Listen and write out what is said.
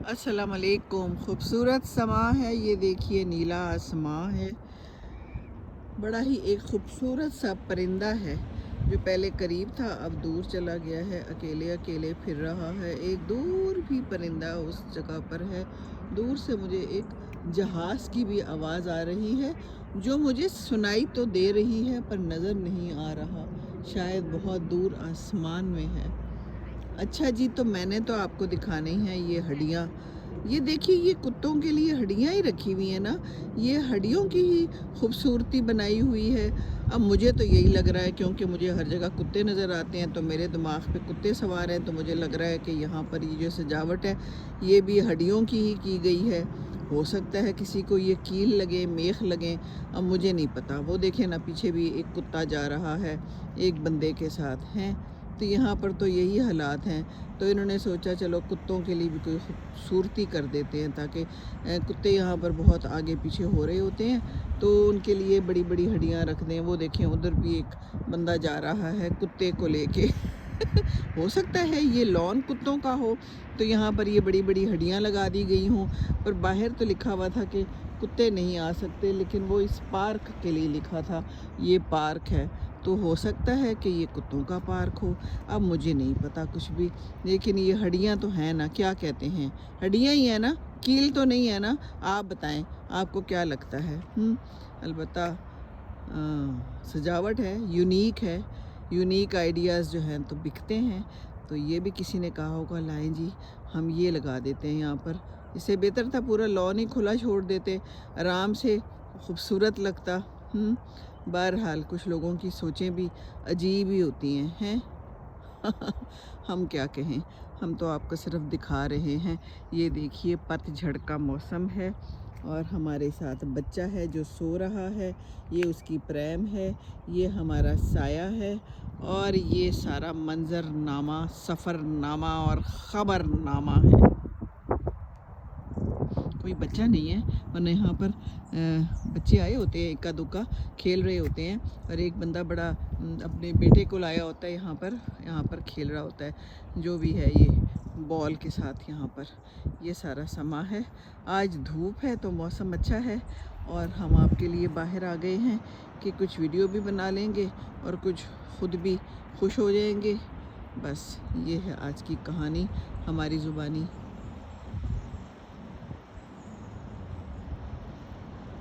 अस्सलाम वालेकुम। खूबसूरत समा है, ये देखिए नीला आसमां है। बड़ा ही एक खूबसूरत सा परिंदा है जो पहले करीब था अब दूर चला गया है, अकेले अकेले फिर रहा है। एक दूर भी परिंदा उस जगह पर है। दूर से मुझे एक जहाज़ की भी आवाज़ आ रही है जो मुझे सुनाई तो दे रही है पर नज़र नहीं आ रहा, शायद बहुत दूर आसमान में है। अच्छा जी, तो मैंने तो आपको दिखानी है ये हड्डियाँ। ये देखिए, ये कुत्तों के लिए हड्डियाँ ही रखी हुई हैं ना, ये हड्डियों की ही खूबसूरती बनाई हुई है। अब मुझे तो यही लग रहा है, क्योंकि मुझे हर जगह कुत्ते नज़र आते हैं तो मेरे दिमाग पे कुत्ते सवार हैं, तो मुझे लग रहा है कि यहाँ पर ये जो सजावट है ये भी हड्डियों की ही की गई है। हो सकता है किसी को ये कील लगे, मेख लगे, अब मुझे नहीं पता। वो देखें ना, पीछे भी एक कुत्ता जा रहा है एक बंदे के साथ हैं। तो यहाँ पर तो यही हालात हैं, तो इन्होंने सोचा चलो कुत्तों के लिए भी कोई खूबसूरती कर देते हैं, ताकि कुत्ते यहाँ पर बहुत आगे पीछे हो रहे होते हैं तो उनके लिए बड़ी बड़ी हड्डियाँ रख दें। वो देखें, उधर भी एक बंदा जा रहा है कुत्ते को लेके हो सकता है ये लॉन कुत्तों का हो, तो यहाँ पर ये बड़ी बड़ी हड्डियाँ लगा दी गई हों। पर बाहर तो लिखा हुआ था कि कुत्ते नहीं आ सकते, लेकिन वो इस पार्क के लिए लिखा था, ये पार्क है, तो हो सकता है कि ये कुत्तों का पार्क हो। अब मुझे नहीं पता कुछ भी, लेकिन ये हड्डियाँ तो हैं ना, क्या कहते हैं, हड्डियाँ ही हैं ना, कील तो नहीं है ना। आप बताएं, आपको क्या लगता है? अलबत्ता सजावट है, यूनिक है। यूनिक आइडियाज़ जो हैं तो बिकते हैं, तो ये भी किसी ने कहा होगा लाएं जी हम ये लगा देते हैं यहाँ पर। इससे बेहतर था पूरा लॉन ही खुला छोड़ देते, आराम से खूबसूरत लगता। बहरहाल कुछ लोगों की सोचें भी अजीब ही होती हैं। हम क्या कहें, हम तो आपको सिर्फ दिखा रहे हैं। ये देखिए पतझड़ का मौसम है और हमारे साथ बच्चा है जो सो रहा है, ये उसकी प्रेम है, ये हमारा साया है, और ये सारा मंजरनामा सफ़रनामा और ख़बरनामा है। कोई बच्चा नहीं है, वरना यहाँ पर बच्चे आए होते हैं, इक्का दुक्का खेल रहे होते हैं, और एक बंदा बड़ा अपने बेटे को लाया होता है यहाँ पर खेल रहा होता है, जो भी है ये बॉल के साथ। यहाँ पर ये सारा समा है। आज धूप है तो मौसम अच्छा है, और हम आपके लिए बाहर आ गए हैं कि कुछ वीडियो भी बना लेंगे और कुछ ख़ुद भी खुश हो जाएंगे। बस ये है आज की कहानी हमारी ज़ुबानी।